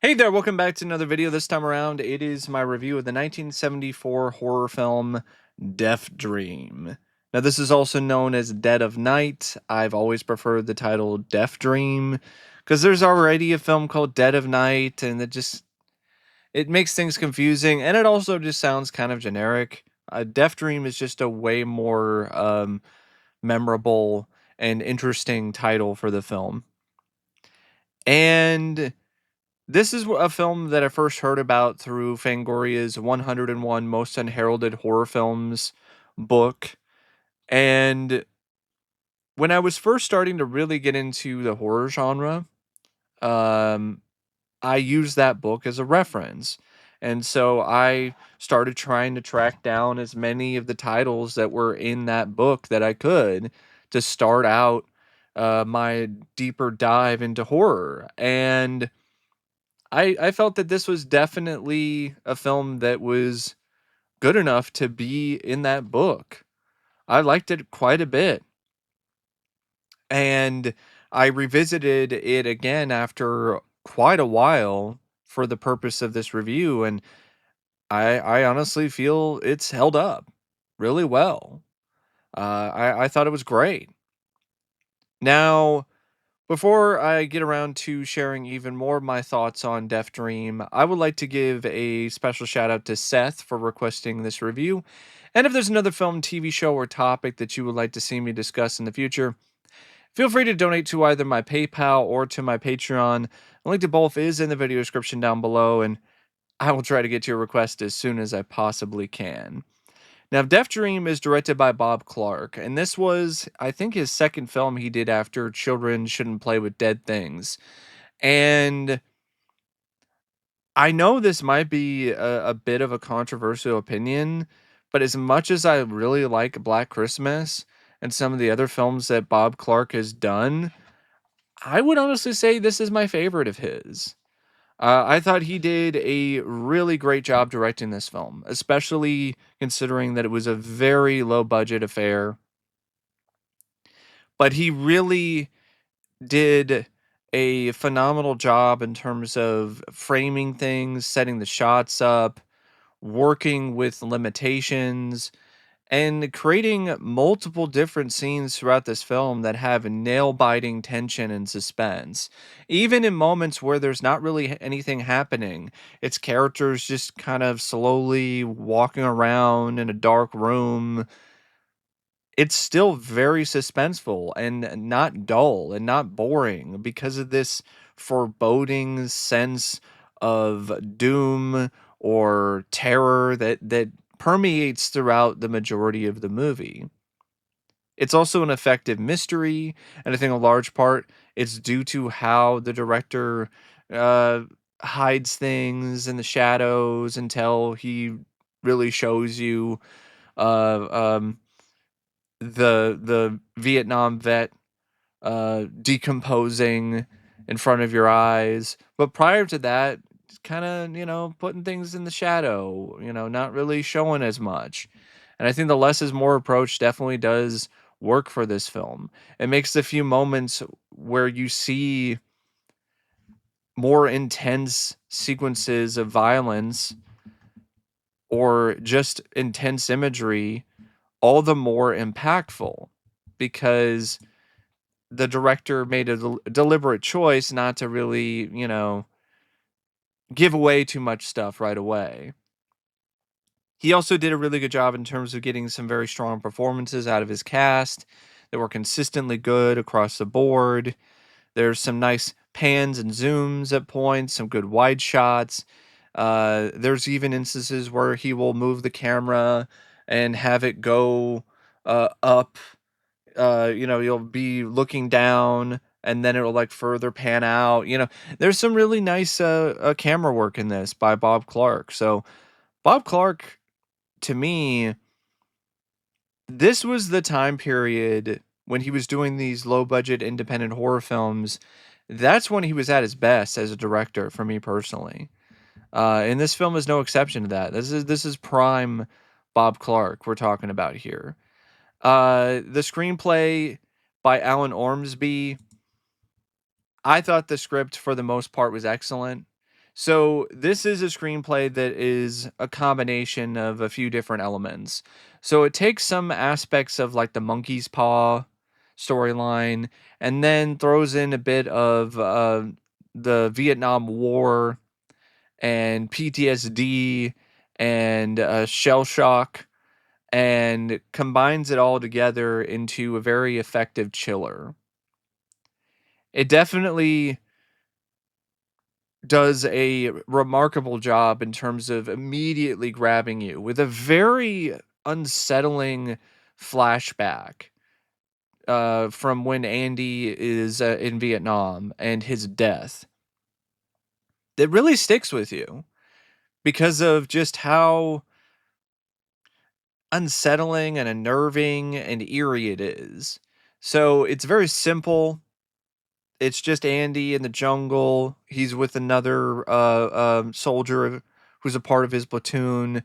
Hey there, welcome back to another video. This time around, it is my review of the 1974 horror film Deathdream. Now, this is also known as Dead of Night. I've always preferred the title Deathdream because there's already a film called Dead of Night, and it makes things confusing, and it also just sounds kind of generic. Deathdream is just a way more memorable and interesting title for the film. And this is a film that I first heard about through Fangoria's 101 Most Unheralded Horror Films book. And when I was first starting to really get into the horror genre, um, I used that book as a reference. And so I started trying to track down as many of the titles that were in that book that I could to start out my deeper dive into horror. And I felt that this was definitely a film that was good enough to be in that book. I liked it quite a bit. And I revisited it again after quite a while for the purpose of this review, and I honestly feel it's held up really well. I thought it was great. Now, before I get around to sharing even more of my thoughts on Deaf Dream, I would like to give a special shout out to Seth for requesting this review. And if there's another film, TV show, or topic that you would like to see me discuss in the future, feel free to donate to either my PayPal or to my Patreon. A link to both is in the video description down below, and I will try to get to your request as soon as I possibly can. Now, Deaf Dream is directed by Bob Clark, and this was, I think, his second film he did after Children Shouldn't Play with Dead Things. And I know this might be a bit of a controversial opinion, but as much as I really like Black Christmas and some of the other films that Bob Clark has done, I would honestly say this is my favorite of his. I thought he did a really great job directing this film, especially considering that it was a very low budget affair. But he really did a phenomenal job in terms of framing things, setting the shots up, working with limitations, and creating multiple different scenes throughout this film that have nail-biting tension and suspense. Even in moments where there's not really anything happening, it's characters just kind of slowly walking around in a dark room. It's still very suspenseful and not dull and not boring because of this foreboding sense of doom or terror that permeates throughout the majority of the movie. It's also an effective mystery, and I think a large part it's due to how the director uh, hides things in the shadows until he really shows you uh, um, the Vietnam vet decomposing in front of your eyes. But prior to that, kind of, putting things in the shadow, not really showing as much. And I think the less is more approach definitely does work for this film. It makes the few moments where you see more intense sequences of violence or just intense imagery all the more impactful because the director made a deliberate choice not to really, give away too much stuff right away. He also did a really good job in terms of getting some very strong performances out of his cast that were consistently good across the board. There's some nice pans and zooms at points, some good wide shots. There's even instances where he will move the camera and have it go up. You'll be looking down and then it'll like further pan out. There's some really nice camera work in this by Bob Clark. So Bob Clark, to me, this was the time period when he was doing these low budget independent horror films. That's when he was at his best as a director for me personally. And this film is no exception to that. This is prime Bob Clark we're talking about here. The screenplay by Alan Ormsby, I thought the script for the most part was excellent. So this is a screenplay that is a combination of a few different elements. So it takes some aspects of like the monkey's paw storyline and then throws in a bit of the Vietnam War and PTSD and shell shock and combines it all together into a very effective chiller. It definitely does a remarkable job in terms of immediately grabbing you with a very unsettling flashback from when Andy is in Vietnam and his death. That really sticks with you because of just how unsettling and unnerving and eerie it is. So it's very simple. It's just Andy in the jungle. He's with another soldier who's a part of his platoon.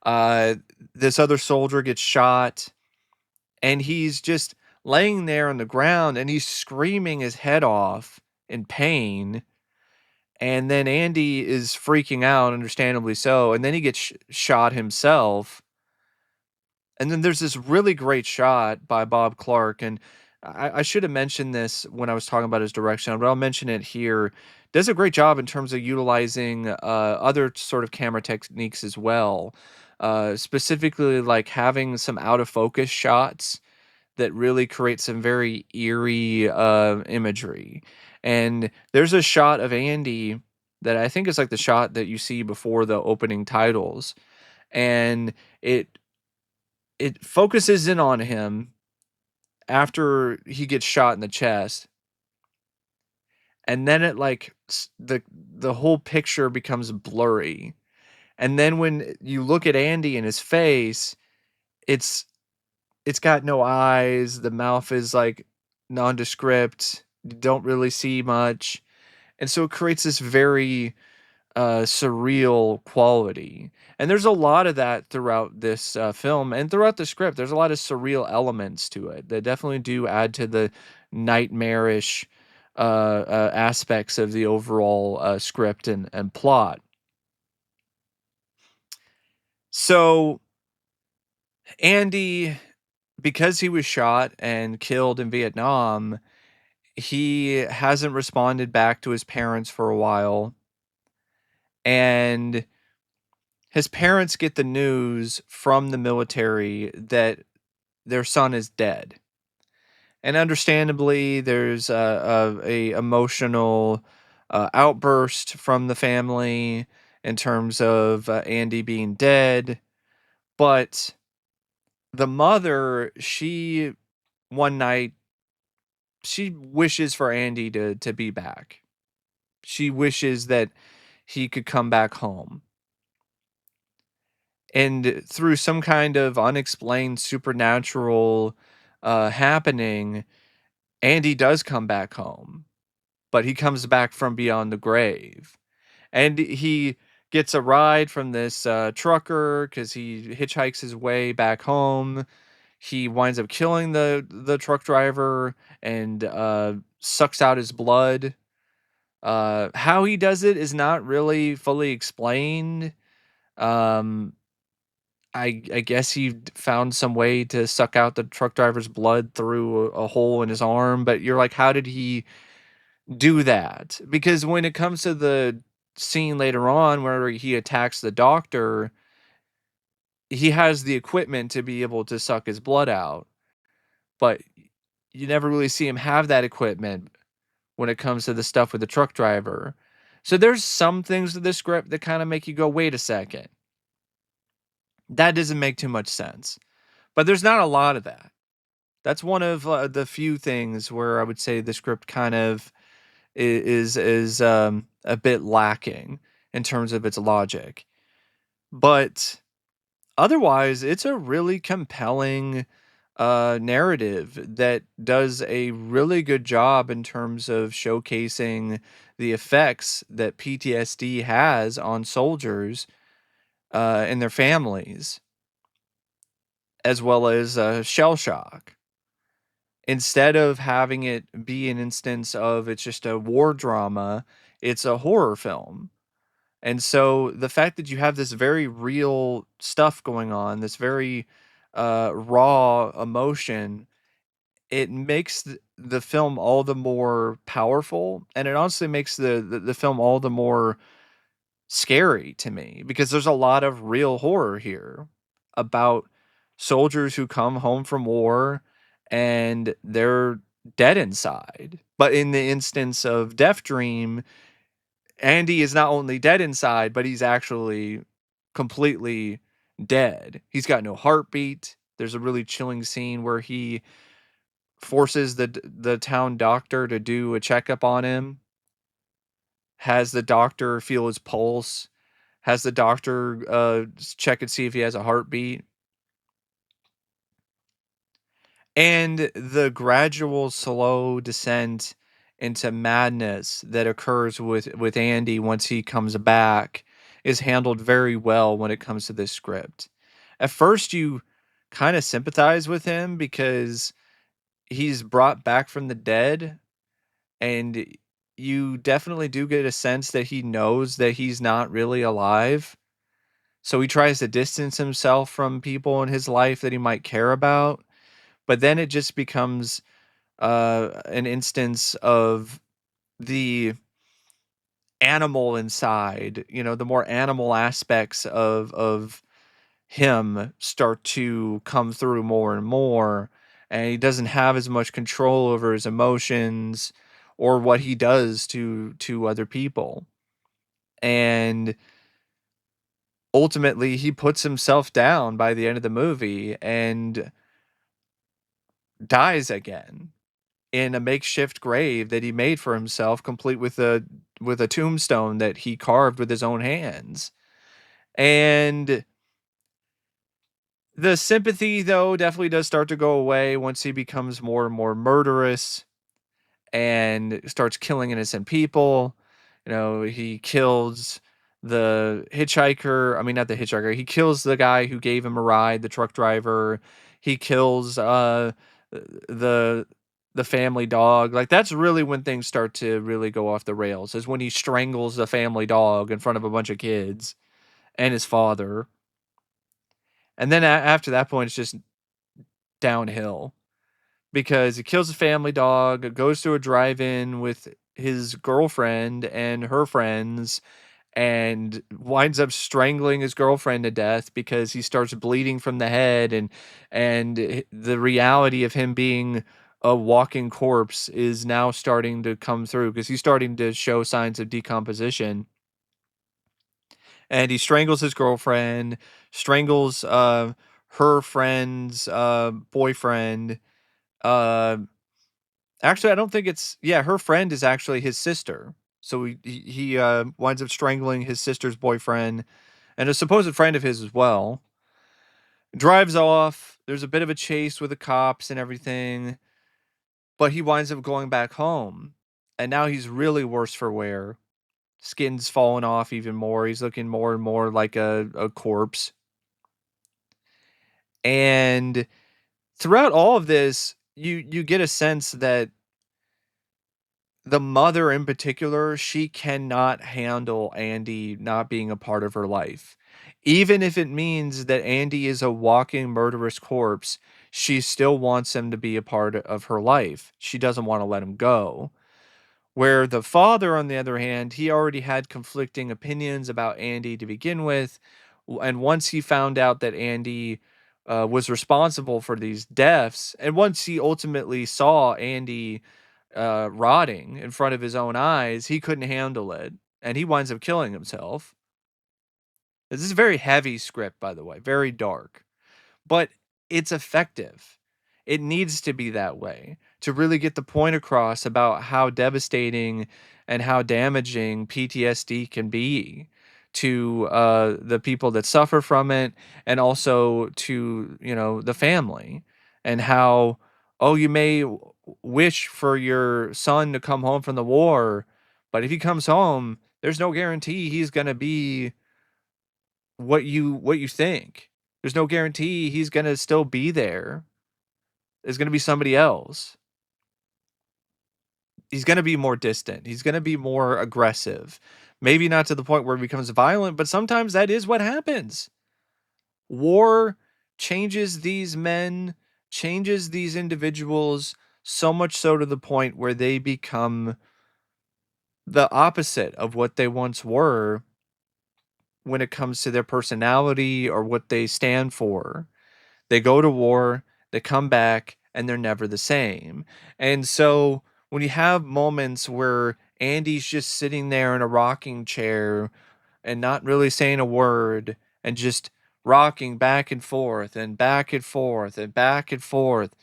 Uh, this other soldier gets shot, and he's just laying there on the ground, and he's screaming his head off in pain. And then Andy is freaking out, understandably so. And then he gets shot himself. And then there's this really great shot by Bob Clark, and I should have mentioned this when I was talking about his direction, but I'll mention it here. Does a great job in terms of utilizing other sort of camera techniques as well, specifically like having some out of focus shots that really create some very eerie imagery. And there's a shot of Andy that I think is like the shot that you see before the opening titles, and it it focuses in on him after he gets shot in the chest, and then it like the whole picture becomes blurry. And then when you look at Andy in his face, it's it's got no eyes, the mouth is like nondescript, you don't really see much. And so it creates this very surreal quality. And there's a lot of that throughout this film and throughout the script. There's a lot of surreal elements to it that definitely do add to the nightmarish aspects of the overall script and plot. So, Andy, because he was shot and killed in Vietnam, he hasn't responded back to his parents for a while. And his parents get the news from the military that their son is dead. And understandably, there's a emotional outburst from the family in terms of Andy being dead. But the mother, she one night she wishes for Andy to be back. She wishes that he could come back home. And through some kind of unexplained supernatural happening, Andy does come back home, but he comes back from beyond the grave. And he gets a ride from this trucker because he hitchhikes his way back home. He winds up killing the truck driver and sucks out his blood. How he does it is not really fully explained. Um, I guess he found some way to suck out the truck driver's blood through a hole in his arm, but you're like, how did he do that? Because when it comes to the scene later on where he attacks the doctor, he has the equipment to be able to suck his blood out, but you never really see him have that equipment when it comes to the stuff with the truck driver. So there's some things to the script that kind of make you go, wait a second. That doesn't make too much sense. But there's not a lot of that. That's one of the few things where I would say the script kind of is a bit lacking in terms of its logic. But otherwise, it's a really compelling narrative that does a really good job in terms of showcasing the effects that PTSD has on soldiers and their families, as well as shell shock. Instead of having it be an instance of it's just a war drama, it's a horror film. And so the fact that you have this very real stuff going on, this very raw emotion, it makes the film all the more powerful, and it honestly makes the film all the more scary to me because there's a lot of real horror here about soldiers who come home from war and they're dead inside. But in the instance of Deathdream, Andy is not only dead inside, but he's actually completely dead. He's got no heartbeat. There's a really chilling scene where he forces the town doctor to do a checkup on him, has the doctor feel his pulse, has the doctor check and see if he has a heartbeat. And the gradual slow descent into madness that occurs with Andy once he comes back is handled very well when it comes to this script. At first you kind of sympathize with him because he's brought back from the dead, and you definitely do get a sense that he knows that he's not really alive. So he tries to distance himself from people in his life that he might care about. But then it just becomes an instance of the animal inside, the more animal aspects of him start to come through more and more, and he doesn't have as much control over his emotions or what he does to other people. And ultimately he puts himself down by the end of the movie and dies again in a makeshift grave that he made for himself, complete with a tombstone that he carved with his own hands. And the sympathy, though, definitely does start to go away once he becomes more and more murderous and starts killing innocent people. He kills the hitchhiker. I mean, not the hitchhiker. He kills the guy who gave him a ride, the truck driver. He kills the the family dog. Like, that's really when things start to really go off the rails. Is when he strangles the family dog in front of a bunch of kids and his father. And then after that point, it's just downhill because he kills the family dog, goes to a drive-in with his girlfriend and her friends, and winds up strangling his girlfriend to death because he starts bleeding from the head, and the reality of him being a walking corpse is now starting to come through because he's starting to show signs of decomposition. And he strangles his girlfriend, strangles her friend's boyfriend. uh Actually, I don't think it's, yeah, her friend is actually his sister. So he winds up strangling his sister's boyfriend and a supposed friend of his as well. Drives off. There's a bit of a chase with the cops and everything, but he winds up going back home. And now he's really worse for wear. Skin's falling off even more. He's looking more and more like a corpse. And throughout all of this, you get a sense that the mother in particular, she cannot handle Andy not being a part of her life. Even if it means that Andy is a walking murderous corpse, she still wants him to be a part of her life. She doesn't want to let him go. Where the father, on the other hand, he already had conflicting opinions about Andy to begin with. And once he found out that Andy was responsible for these deaths, and once he ultimately saw Andy rotting in front of his own eyes, he couldn't handle it. And he winds up killing himself. This is a very heavy script, by the way, very dark, but it's effective. It needs to be that way to really get the point across about how devastating and how damaging PTSD can be to the people that suffer from it, and also to the family, and how, oh, you may wish for your son to come home from the war, but if he comes home, there's no guarantee he's going to be what you think. There's no guarantee he's gonna still be there. There's gonna be somebody else. He's gonna be more distant. He's gonna be more aggressive. Maybe not to the point where it becomes violent, but sometimes that is what happens. War changes these men, changes these individuals so much so to the point where they become the opposite of what they once were when it comes to their personality or what they stand for. They go to war, they come back, and they're never the same. And so when you have moments where Andy's just sitting there in a rocking chair and not really saying a word and just rocking back and forth and back and forth and back and forth,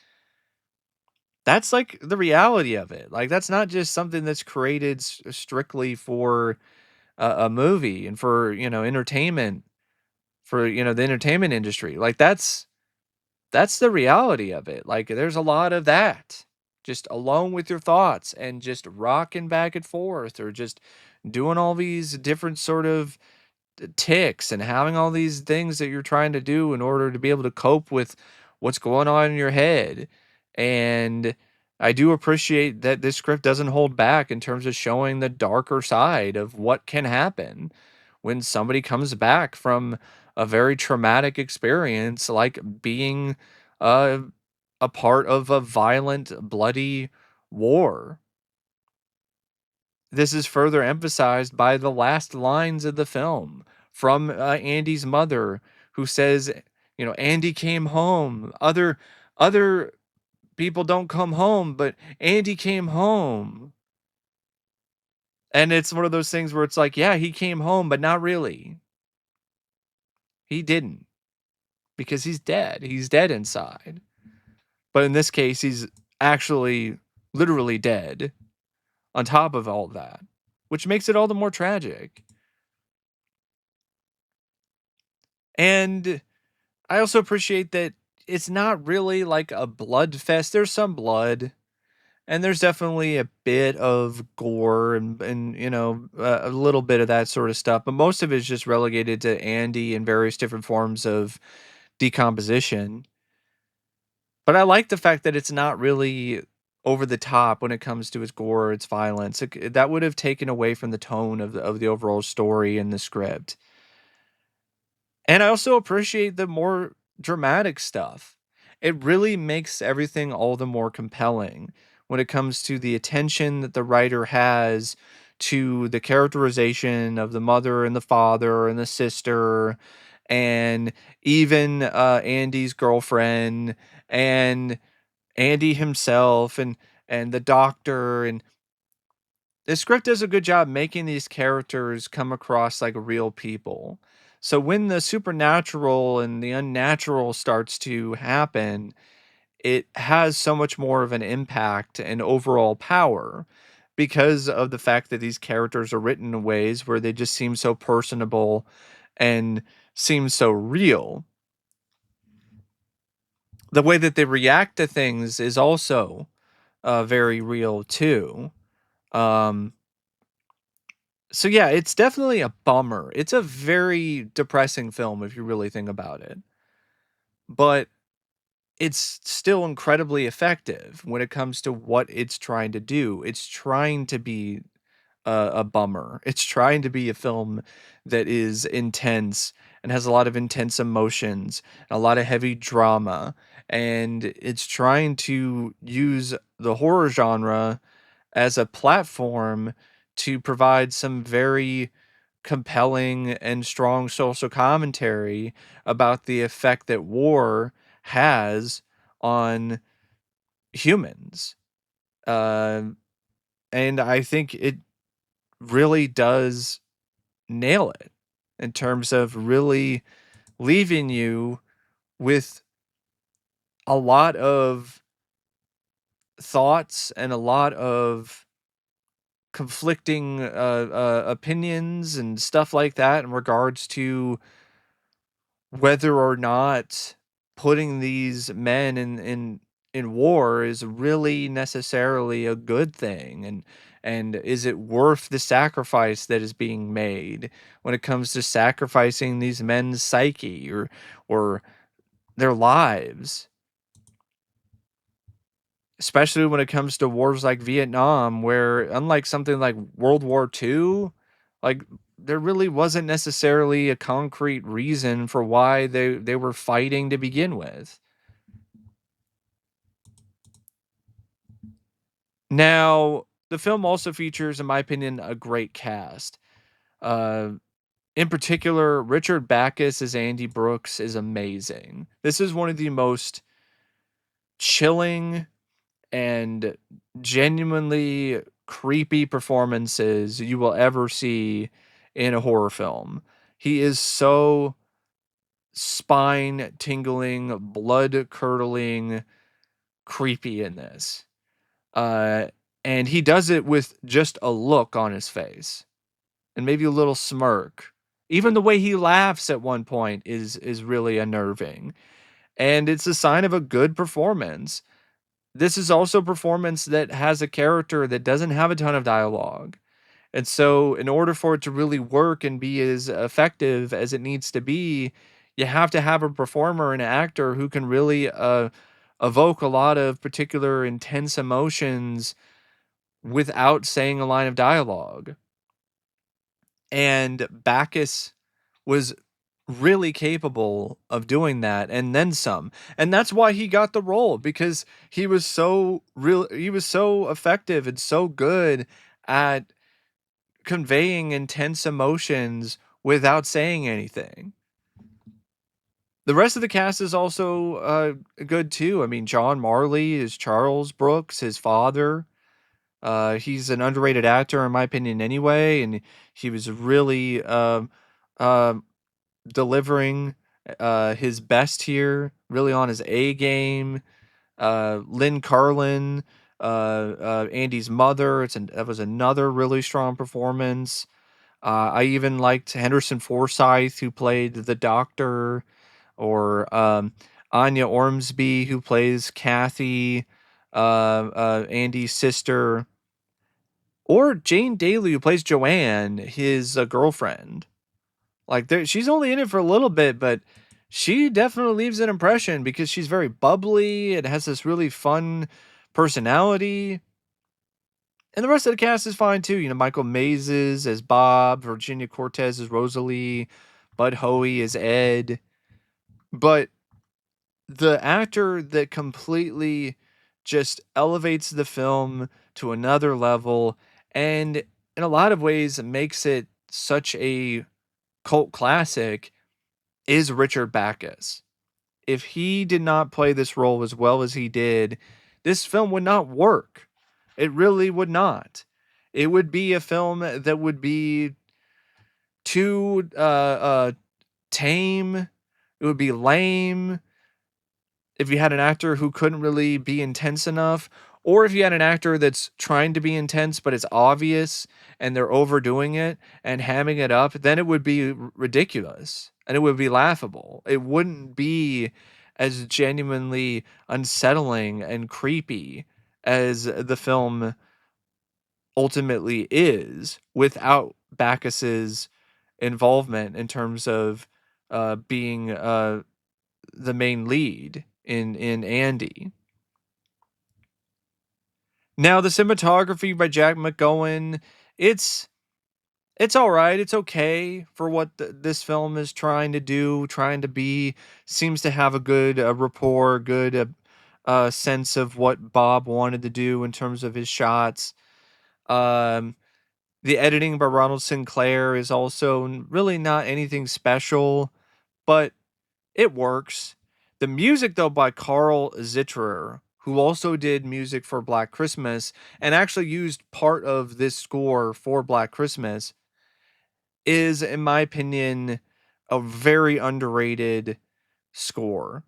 that's like the reality of it. Like, that's not just something that's created strictly for a movie and for, entertainment, for, the entertainment industry. Like, that's the reality of it. Like, there's a lot of that. Just alone with your thoughts and just rocking back and forth or just doing all these different sort of ticks and having all these things that you're trying to do in order to be able to cope with what's going on in your head. And I do appreciate that this script doesn't hold back in terms of showing the darker side of what can happen when somebody comes back from a very traumatic experience, like being uh, a part of a violent, bloody war. This is further emphasized by the last lines of the film from Andy's mother, who says, Andy came home. Other people don't come home, but Andy came home. And it's one of those things where it's like, yeah, he came home, but not really. He didn't, because he's dead. He's dead inside. But in this case, he's actually literally dead on top of all that, which makes it all the more tragic. And I also appreciate that it's not really like a blood fest. There's some blood, and there's definitely a bit of gore and a little bit of that sort of stuff, but most of it is just relegated to Andy and various different forms of decomposition. But I like the fact that it's not really over the top when it comes to its gore or its violence. That would have taken away from the tone of the overall story and the script. And I also appreciate the more dramatic stuff. It really makes everything all the more compelling when it comes to the attention that the writer has to the characterization of the mother and the father and the sister and even Andy's girlfriend and Andy himself and the doctor. And the script does a good job making these characters come across like real people. So when the supernatural and the unnatural starts to happen, it has so much more of an impact and overall power because of the fact that these characters are written in ways where they just seem so personable and seem so real. The way that they react to things is also very real too. Um, So yeah, it's definitely a bummer. It's a very depressing film if you really think about it. But it's still incredibly effective when it comes to what it's trying to do. It's trying to be a bummer. It's trying to be a film that is intense and has a lot of intense emotions, and a lot of heavy drama, and it's trying to use the horror genre as a platform to provide some very compelling and strong social commentary about the effect that war has on humans. Uh, and I think it really does nail it in terms of really leaving you with a lot of thoughts and a lot of conflicting opinions and stuff like that in regards to whether or not putting these men in war is really necessarily a good thing, and is it worth the sacrifice that is being made when it comes to sacrificing these men's psyche or their lives, especially when it comes to wars like Vietnam, where unlike something like World War II Like, there really wasn't necessarily a concrete reason for why they were fighting to begin with. Now, the film also features, in my opinion, a great cast. Uh, in particular, Richard Backus as Andy Brooks is amazing. This is one of the most chilling and genuinely creepy performances you will ever see in a horror film. He is so spine tingling, blood curdling, creepy in this. Uh, and he does it with just a look on his face and maybe a little smirk. Even the way he laughs at one point is really unnerving. And it's a sign of a good performance. This is also a performance that has a character that doesn't have a ton of dialogue. And so, in order for it to really work and be as effective as it needs to be, you have to have a performer and an actor who can really evoke a lot of particular intense emotions without saying a line of dialogue. And Bacchus was really capable of doing that and then some. And that's why he got the role, because he was so effective and so good at conveying intense emotions without saying anything. The rest of the cast is also good too. I mean, John Marley is Charles Brooks, his father. He's an underrated actor, in my opinion, anyway, and he was really um delivering his best here, really on his A game. Lynn Carlin, Andy's mother. That was another really strong performance. I even liked Henderson Forsythe, who played the doctor, or Anya Ormsby, who plays Kathy, Andy's sister, or Jane Daley, who plays Joanne, his girlfriend. Like, she's only in it for a little bit, but she definitely leaves an impression because she's very bubbly and has this really fun personality. And the rest of the cast is fine too. You know, Michael Mazes as Bob, Virginia Cortez as Rosalie, Bud Hoey as Ed. But the actor that completely just elevates the film to another level and in a lot of ways makes it such a cult classic is Richard Backus. If he did not play this role as well as he did, this film would not work. It really would not. It would be a film that would be too tame. It would be lame if you had an actor who couldn't really be intense enough, or if you had an actor that's trying to be intense but it's obvious and they're overdoing it and hamming it up, then it would be ridiculous and it would be laughable. It wouldn't be as genuinely unsettling and creepy as the film ultimately is without Bacchus's involvement in terms of being the main lead in Andy. Now the cinematography by Jack McGowan, it's it's all right. It's okay for what this film is trying to do, trying to be. Seems to have a good rapport, good sense of what Bob wanted to do in terms of his shots. Um, the editing by Ronald Sinclair is also really not anything special, but it works. The music, though, by Carl Zitterer, who also did music for Black Christmas and actually used part of this score for Black Christmas, is, in my opinion, a very underrated score.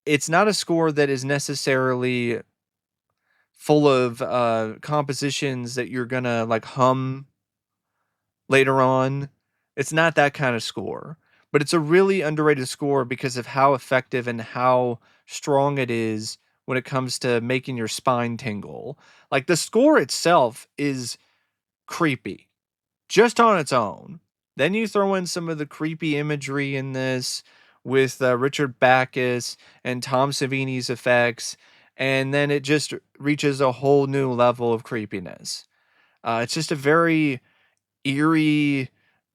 It's not a score that is necessarily full of compositions that you're gonna like hum later on. It's not that kind of score, but it's a really underrated score because of how effective and how strong it is when it comes to making your spine tingle. Like, the score itself is creepy just on its own. Then you throw in some of the creepy imagery in this with Richard Backus and Tom Savini's effects, and then it just reaches a whole new level of creepiness. It's just a very eerie,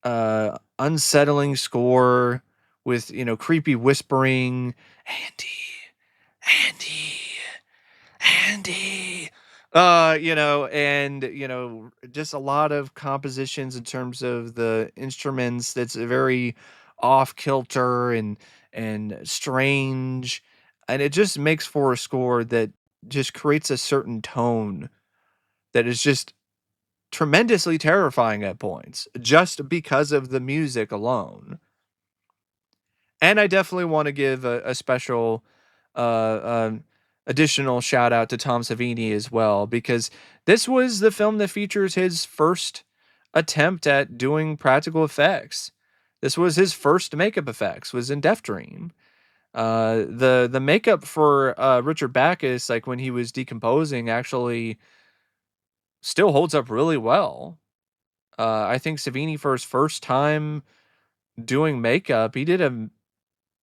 unsettling score with, creepy whispering, Andy, Andy, Andy. And just a lot of compositions in terms of the instruments that's very off kilter and strange. And it just makes for a score that just creates a certain tone that is just tremendously terrifying at points, just because of the music alone. And I definitely want to give a special additional shout out to Tom Savini as well, because this was the film that features his first attempt at doing practical effects. This was his first makeup effects, was in Deathdream. The makeup for Richard Backus, like when he was decomposing, actually still holds up really well. I think Savini, for his first time doing makeup, he did a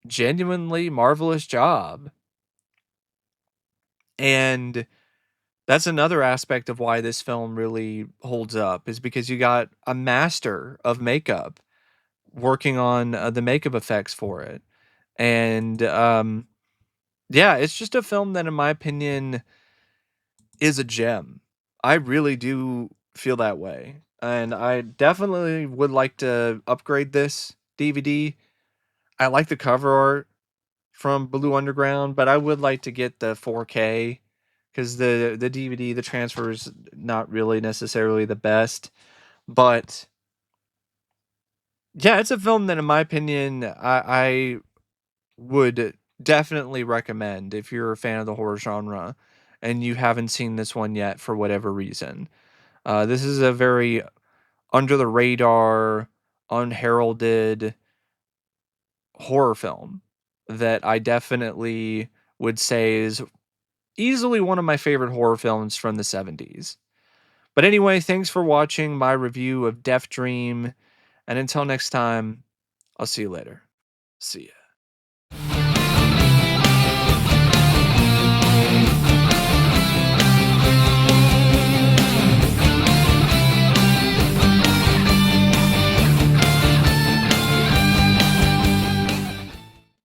genuinely marvelous job. And that's another aspect of why this film really holds up, is because you got a master of makeup working on the makeup effects for it. And yeah, it's just a film that, in my opinion, is a gem. I really do feel that way. And I definitely would like to upgrade this DVD. I like the cover art from Blue Underground, but I would like to get the 4K because the DVD, the transfer is not really necessarily the best. But yeah, it's a film that, in my opinion, I would definitely recommend if you're a fan of the horror genre and you haven't seen this one yet for whatever reason. This is a very under the radar, unheralded horror film that I definitely would say is easily one of my favorite horror films from the 70s. But anyway, thanks for watching my review of Death Dream, and until next time, I'll see you later. See ya.